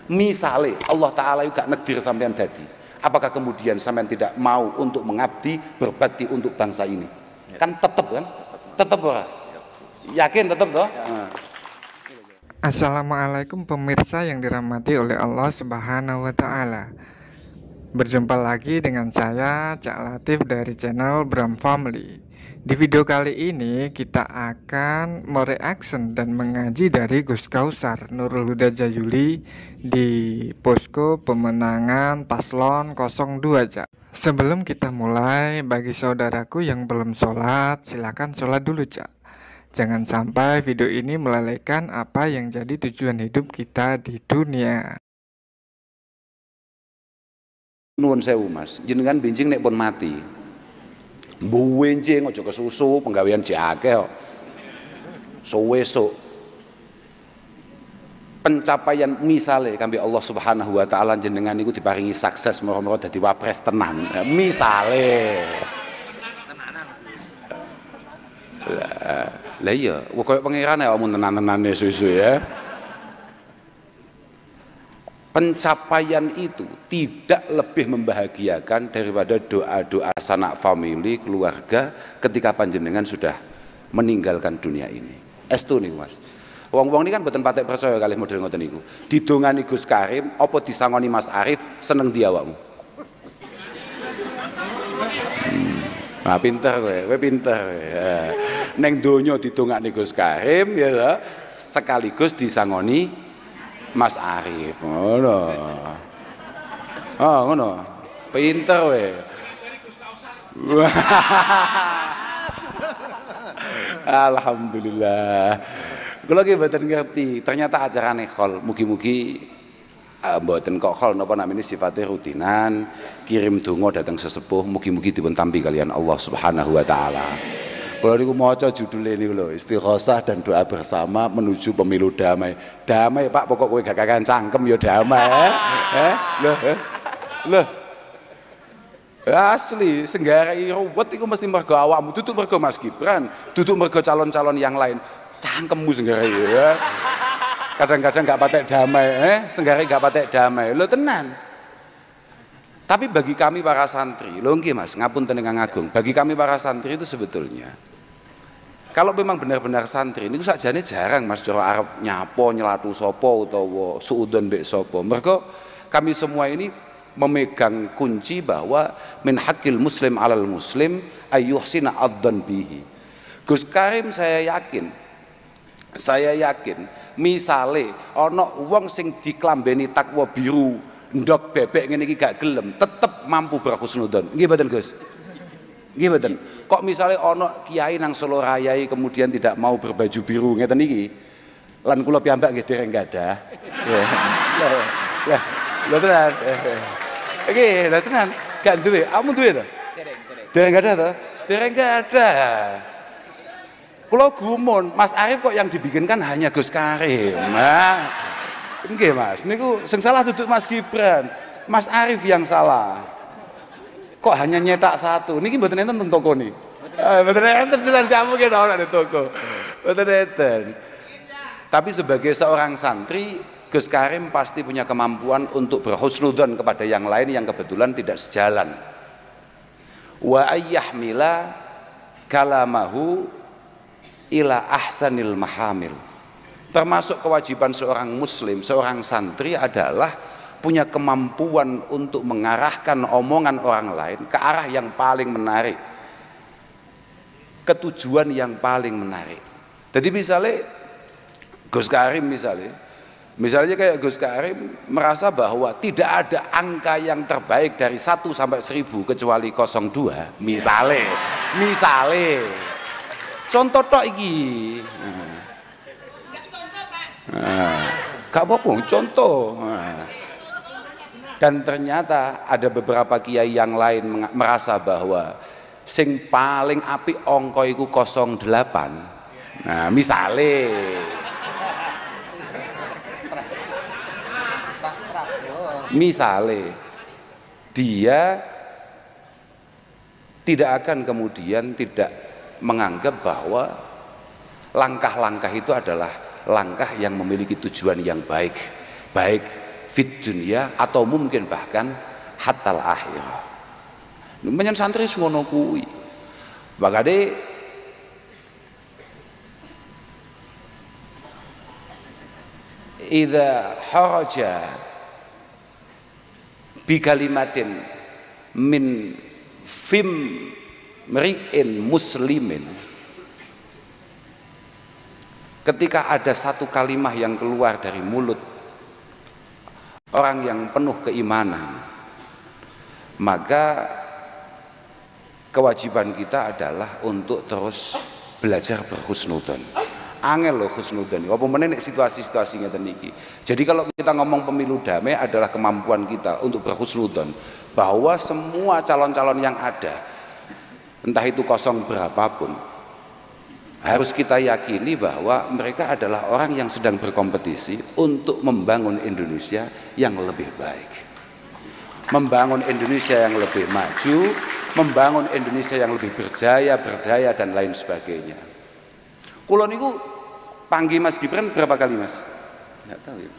Misale Allah Ta'ala juga negdir sampean dadi, apakah kemudian sampean tidak mau untuk mengabdi, berbakti untuk bangsa ini? Kan tetep kan? Tetep ora? Yakin tetep toh? Assalamualaikum pemirsa yang dirahmati oleh Allah Subhanahu wa Ta'ala. Berjumpa lagi dengan saya, Cak Latif dari channel Bram Family. Di video kali ini kita akan mereaction dan mengaji dari Gus Kausar Nurul Huda Jayuli di posko pemenangan Paslon 02, Cak. Sebelum kita mulai, bagi saudaraku yang belum sholat, silakan sholat dulu, Cak. Jangan sampai video ini melalaikan apa yang jadi tujuan hidup kita di dunia. Nuwun sewu Mas, jenengan benjing nek pun mati. Mbuwenjing aja kesusu, penggawean jake kok. Suwesuk pencapaian misale kambe Allah Subhanahu wa Ta'ala jenengan niku diparingi sukses moro-moro dadi wapres tenan. Misale. Lah iya, koyo pangeran ya omong tenan-tenane susu ya. Pencapaian itu tidak lebih membahagiakan daripada doa-doa sanak famili, keluarga ketika panjenengan sudah meninggalkan dunia ini. Estu nih Mas. Wong-wong ini kan mboten patek percaya kalih model ngoten niku. Didongani Gus Karim apa disangoni Mas Arif seneng di awakmu. Nah, pinter kowe pinter. Neng donya didongani Gus Karim ya sekaligus disangoni Mas Arif, ngono. Oh, ngono. Pinter we. Alhamdulillah. Kula ki mboten ngerti, ternyata acarane khol. Mugi-mugi mboten kok khol napa namine sifate rutinan, kirim donga datang sesepuh, mugi-mugi dipun tampi kalian Allah Subhanahu wa Ta'ala. Kalau niku maca judule niku lho, istighosah dan doa bersama menuju pemilu damai. Damai Pak, pokok kowe gak kakan cangkem ya damai. Loh. Asli, senggarai ruwet iku mesti mergo awakmu, duduk mergo Mas Gibran, duduk mergo calon-calon yang lain. Cangkemmu senggarai ya. Kadang-kadang gak patek damai, senggarai gak patek damai. Lho tenan. Tapi bagi kami para santri, lho nggih Mas, ngapunten ingkang agung. Bagi kami para santri itu sebetulnya kalau memang benar-benar santri niku sakjane jarang Mas cara arep nyapo nyelatu sapa utawa suudon mbek sapa. Mergo kami semua ini memegang kunci bahwa min haqqil muslim alal muslim ayyuhsina adzan bihi. Gus Karim saya yakin misale ana wong sing diklambeni takwa biru ndok bebek ngene iki gak gelem tetep mampu berhusnudzon. Nggih mboten Gus? Nggih mboten. Kok misalnya ana kiai nang Solo Rayai kemudian tidak mau berbaju biru ngeten iki. Lan kula piyambak nggih dereng gadah. Lha tenan. Nggih, lha tenan. Gak duwe. Amun duwe to? Dereng gadah to? Dereng gadah. Kula gumun, Mas Arif kok yang dibikinkan hanya Gus Karim. Nah, nggih Mas, niku sing salah duduk Mas Gibran. Mas Arif yang salah. Kok hanya nyetak satu? Niki mboten enten teng toko niki. Mboten enten jelas kamu ki ora di toko. Mboten enten. Tapi sebagai seorang santri, Gus Karim pasti punya kemampuan untuk berhusnudzon kepada yang lain yang kebetulan tidak sejalan. Wa ayyahmila kalamahu ila ahsanil mahamil. Termasuk kewajiban seorang muslim, seorang santri adalah punya kemampuan untuk mengarahkan omongan orang lain ke arah yang paling menarik, ke tujuan yang paling menarik. Jadi misalnya Gus Karim misalnya kayak Gus Karim merasa bahwa tidak ada angka yang terbaik dari 1 sampai 1000 kecuali 02 misalnya contoh tok iki. Gak apa-apa, contoh. Dan ternyata ada beberapa kiai yang lain merasa bahwa sing paling apik angka iku 08. Nah, misale dia tidak akan kemudian tidak menganggap bahwa langkah-langkah itu adalah langkah yang memiliki tujuan yang baik fit dunia atau mungkin bahkan hatal akhirah. Menyen santri ngono kuwi. Bakade idza haraja bi kalimatin min fim mri'in muslimin, ketika ada satu kalimat yang keluar dari mulut orang yang penuh keimanan, maka kewajiban kita adalah untuk terus belajar berhusnudzon. Angel loh husnudzon. Apa meneh nek situasi-situasi ngeten iki. Jadi kalau kita ngomong pemilu damai adalah kemampuan kita untuk berhusnudzon bahwa semua calon-calon yang ada, entah itu kosong berapapun, harus kita yakini bahwa mereka adalah orang yang sedang berkompetisi untuk membangun Indonesia yang lebih baik, membangun Indonesia yang lebih maju, membangun Indonesia yang lebih berjaya, berdaya dan lain sebagainya. Kulo niku panggil Mas Gibran berapa kali Mas? Nggak tahu ya,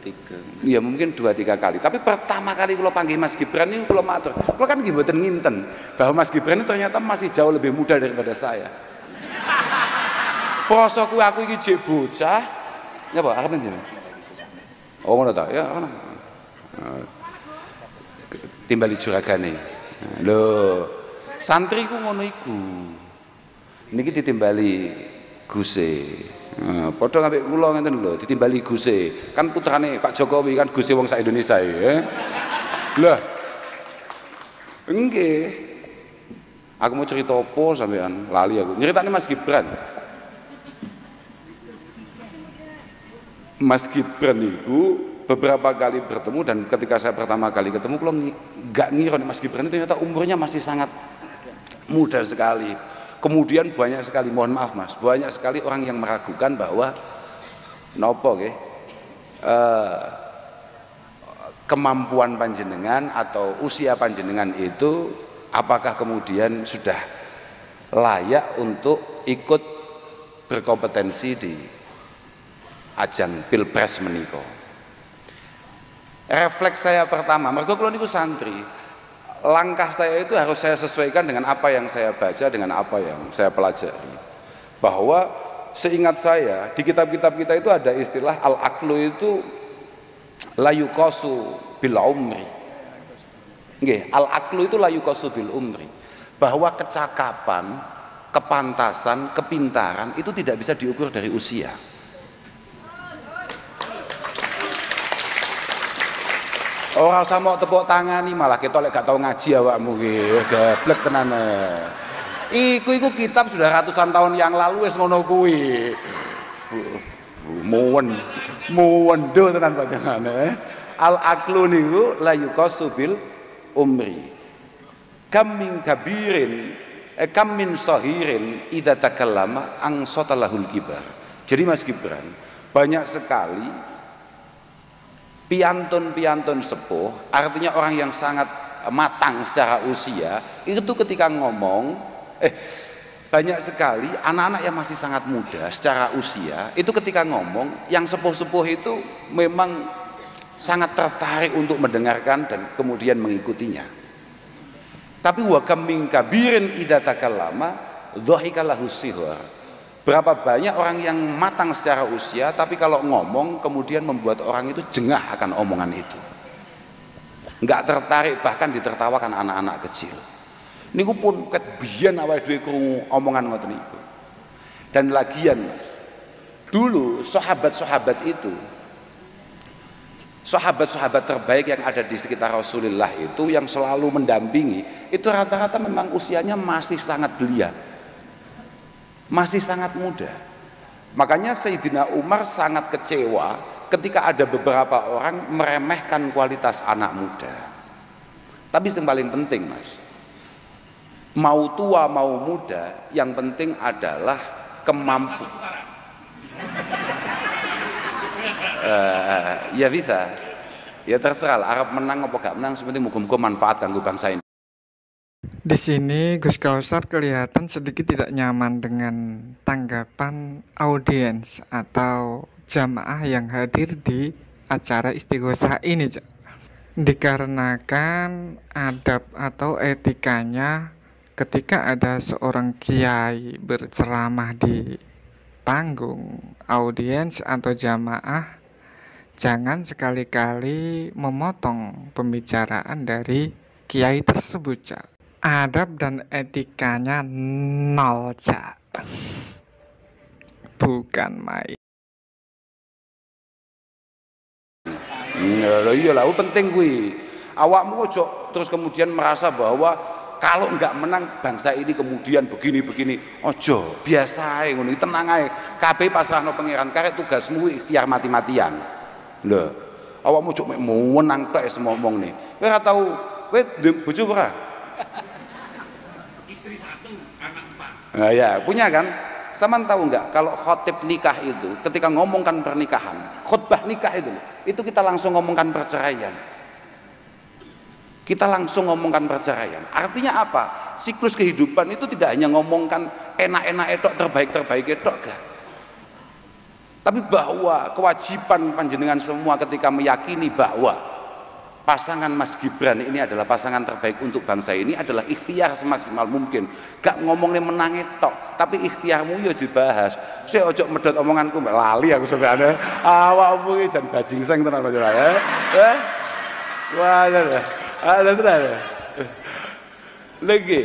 2-3. Ya mungkin 2-3 kali. Tapi pertama kali kulo panggil Mas Gibran ini kulo matur. Kulo kan mboten nginten bahwa Mas Gibran itu ternyata masih jauh lebih muda daripada saya. Posoku aku iki jek bocah. Ya Pak, arep ngendi? Oh ngono ta? Ya ngono. Timbali juragane. Lho, santri ku ngono iku. Niki ditimbali Guse. Padha ngambek kula ngenten lho, ditimbali Guse. Kan putrane Pak Jokowi kan Guse wong sak Indonesia ya. Lah. Nggih. Aku mau cerita apa sampean? Lali aku. Nyeritane Mas Gibran. Mas Gibran itu beberapa kali bertemu dan ketika saya pertama kali ketemu kula nggak ngira Mas Gibran itu ternyata umurnya masih sangat muda sekali. Kemudian banyak sekali, mohon maaf Mas, banyak sekali orang yang meragukan bahwa nopo nggih kemampuan panjenengan atau usia panjenengan itu apakah kemudian sudah layak untuk ikut berkompetensi di ajang Pilpres menika. Refleks saya pertama, mergo kula niku santri. Langkah saya itu harus saya sesuaikan dengan apa yang saya baca, dengan apa yang saya pelajari. Bahwa seingat saya di kitab-kitab kita itu ada istilah al-aqlu itu la yuqasu bil umri. Nggih, al-aqlu itu la yuqasu bil umri. Bahwa kecakapan, kepantasan, kepintaran itu tidak bisa diukur dari usia. Ora usah mau tepuk tangani malah ketok lek gak tau ngaji awakmu ki, geblek tenan. Iku kitab sudah ratusan tahun yang lalu wis ngono kuwi. Muwendo tenan panjenengan. Al aqlu niku la yuqasu bil umri. Kam min kabirin kam min sahirin idza takallama ang sotalahul kibar. Jadi Mas Gibran, banyak sekali piantun-piantun sepuh, artinya orang yang sangat matang secara usia, itu ketika ngomong, banyak sekali anak-anak yang masih sangat muda secara usia, itu ketika ngomong, yang sepuh-sepuh itu memang sangat tertarik untuk mendengarkan dan kemudian mengikutinya. Tapi wa kam min kabirin idza takallama dhahika lahu sihwa. Berapa banyak orang yang matang secara usia tapi kalau ngomong kemudian membuat orang itu jengah akan omongan itu, nggak tertarik, bahkan ditertawakan anak-anak kecil. Niku pun ket biyen awake dhewe krungu omongan ngoten niku. Dan lagian Mas, dulu sahabat-sahabat itu, sahabat-sahabat terbaik yang ada di sekitar Rasulullah itu yang selalu mendampingi itu rata-rata memang usianya masih sangat belia, masih sangat muda. Makanya Sayyidina Umar sangat kecewa ketika ada beberapa orang meremehkan kualitas anak muda. Tapi yang paling penting Mas, mau tua mau muda, yang penting adalah kemampuan. Ya bisa, ya terserah lah, Arab menang apa gak menang, sepenting muga-muga manfaat kanggo bangsa ini. Di sini Gus Kausar kelihatan sedikit tidak nyaman dengan tanggapan audiens atau jamaah yang hadir di acara istighosah ini, Cak. Dikarenakan adab atau etikanya ketika ada seorang kiai berceramah di panggung, audiens atau jamaah, jangan sekali-kali memotong pembicaraan dari kiai tersebut, Cak. Adab dan etikanya nol, Cak. Bukan main. Iya lah, penting gue. Awakmu ojo terus kemudian merasa bahwa kalau nggak menang bangsa ini kemudian begini. Ojo, biasa ngono, tenang ae. Kabeh pasrahno pangeran, karek tugasmu ikhtiar mati-matian. Lho, awakmu ojo mau menang tok semua omong nih. Kowe ora tau, kowe bojo ora? Istri 1, anak 4. Nah ya, punya kan? Saman tahu nggak kalau khotib nikah itu ketika ngomongkan pernikahan, khutbah nikah itu kita langsung ngomongkan perceraian. Kita langsung ngomongkan perceraian. Artinya apa? Siklus kehidupan itu tidak hanya ngomongkan enak-enak etok, terbaik etok, gak. Tapi bahwa kewajiban panjenengan semua ketika meyakini bahwa pasangan Mas Gibran ini adalah pasangan terbaik untuk bangsa ini adalah ikhtiar semaksimal mungkin. Gak ngomongnya menang tok, tapi ikhtiarmu ya dibahas. Saya ojo medot omonganku, lali aku sebenarnya. Awakmu iki jan bajingseng tenan aja ya. Wah, ada tenan. Lagi.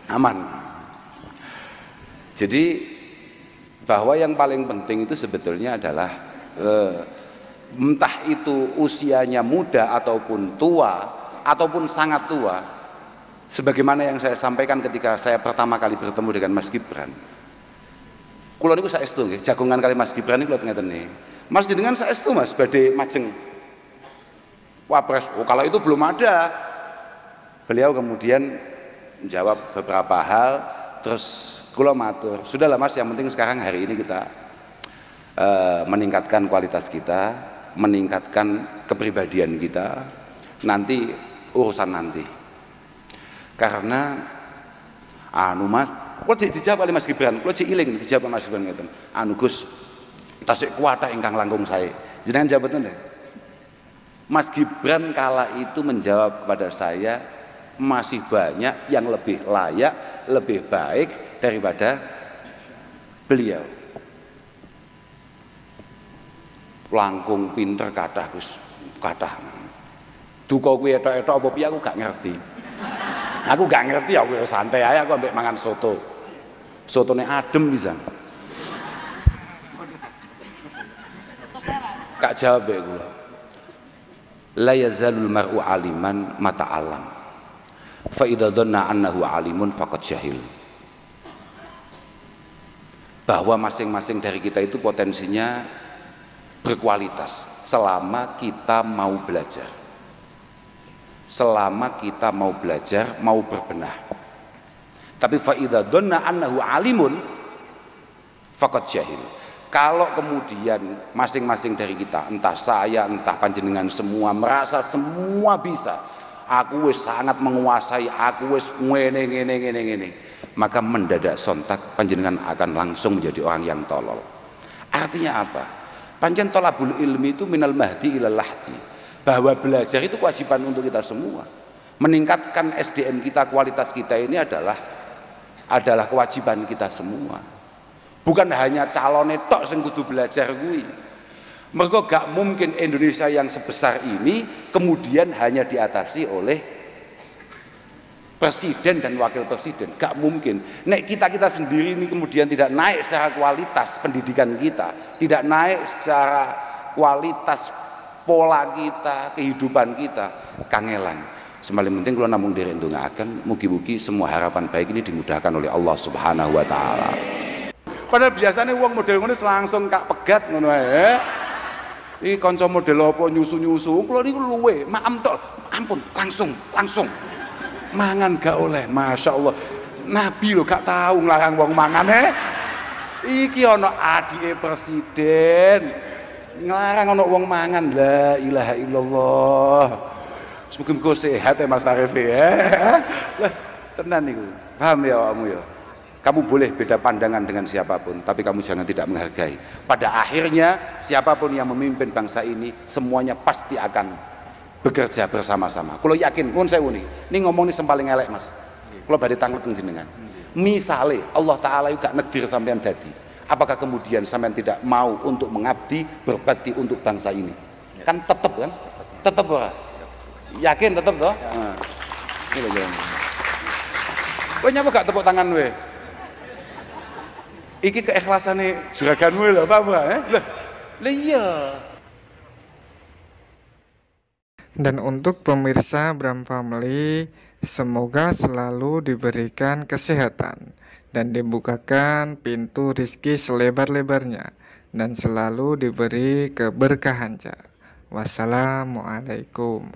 Aman. Jadi bahwa yang paling penting itu sebetulnya adalah entah itu usianya muda ataupun tua ataupun sangat tua, sebagaimana yang saya sampaikan ketika saya pertama kali bertemu dengan Mas Gibran. Kula niku saestu nggih, jagongan kali Mas Gibran niku ngeten nggih. Mas jenengan saestu Mas badhe majeng Wapres. Oh, kalau itu belum ada. Beliau kemudian menjawab beberapa hal, terus kula matur, sudahlah Mas, yang penting sekarang hari ini kita meningkatkan kualitas kita, meningkatkan kepribadian kita, nanti urusan nanti. Karena Mas, kok dijawab oleh Mas Gibran, kok iling dijawab Mas Gibran ngeten. Gus, tasik kuwata ingkang langkung sae. Jenengan jawab nggih. Mas Gibran kala itu menjawab kepada saya, masih banyak yang lebih layak, lebih baik daripada beliau. Langkung pinter kathah Gus, kathah. Duka kuwi etok-etok apa piye aku gak ngerti. Aku gak ngerti, aku ya santai ae, aku ambek mangan soto. Sotone adem pisan. Kak jawab ya kula. La yazalul mar'u aliman mata alam. Fa idza dhanna annahu alimun faqad jahil. Bahwa masing-masing dari kita itu potensinya berkualitas selama kita mau belajar, selama kita mau belajar, mau berbenah. Tapi fa idza dhanna annahu alimun faqad jahil. Kalau kemudian masing-masing dari kita, entah saya, entah panjenengan semua merasa semua bisa, aku wis sangat menguasai, aku wis ngene, maka mendadak sontak panjenengan akan langsung menjadi orang yang tolol. Artinya apa? Pancen tolabul ilmi itu minal mahdi ilal lahdi, bahwa belajar itu kewajiban untuk kita semua. Meningkatkan SDM kita, kualitas kita ini adalah kewajiban kita semua. Bukan hanya calone tok sing kudu belajar kuwi. Mergo gak mungkin Indonesia yang sebesar ini kemudian hanya diatasi oleh presiden dan wakil presiden. Gak mungkin. Nek kita sendiri ini kemudian tidak naik secara kualitas pendidikan kita, tidak naik secara kualitas pola kita, kehidupan kita, kangelan. Semaling penting kalau namung diri ndongaaken mugi-mugi semua harapan baik ini dimudahkan oleh Allah Subhanahu wa taala. Padahal biasanya uang model ngono langsung kak pegat ngono ae. Iki kanca model apa nyusu-nyusu, kula niku luwe, maem tok. Ampun, langsung. Mangan gak oleh, Masya Allah. Nabi lho gak tahu nglarang wong mangan Iki ana adike presiden. Nglarang ana wong mangan, la ilaha illallah. Semoga sehat ya Mas Arif ya. Lah tenan niku. Paham ya awakmu ya? Kamu boleh beda pandangan dengan siapapun, tapi kamu jangan tidak menghargai. Pada akhirnya siapapun yang memimpin bangsa ini semuanya pasti akan bekerja bersama-sama. Kalau yakin, pun saya ini ngomong ini paling elek mas. Kalau badhe tanglet jenengan. Misale Allah Taala juga negdir sampean dadi, apakah kemudian sampean tidak mau untuk mengabdi, berbakti untuk bangsa ini? Kan tetap kan? Tetap ora? Yakin tetap toh? Nah, ini lho jalan. Kowe nyapa gak tepuk tangan kowe? Iki keikhlasannya juraganmu lho, apa lah iya. Dan untuk pemirsa Bram Family, semoga selalu diberikan kesehatan dan dibukakan pintu rizki selebar-lebarnya dan selalu diberi keberkahan. Wassalamualaikum.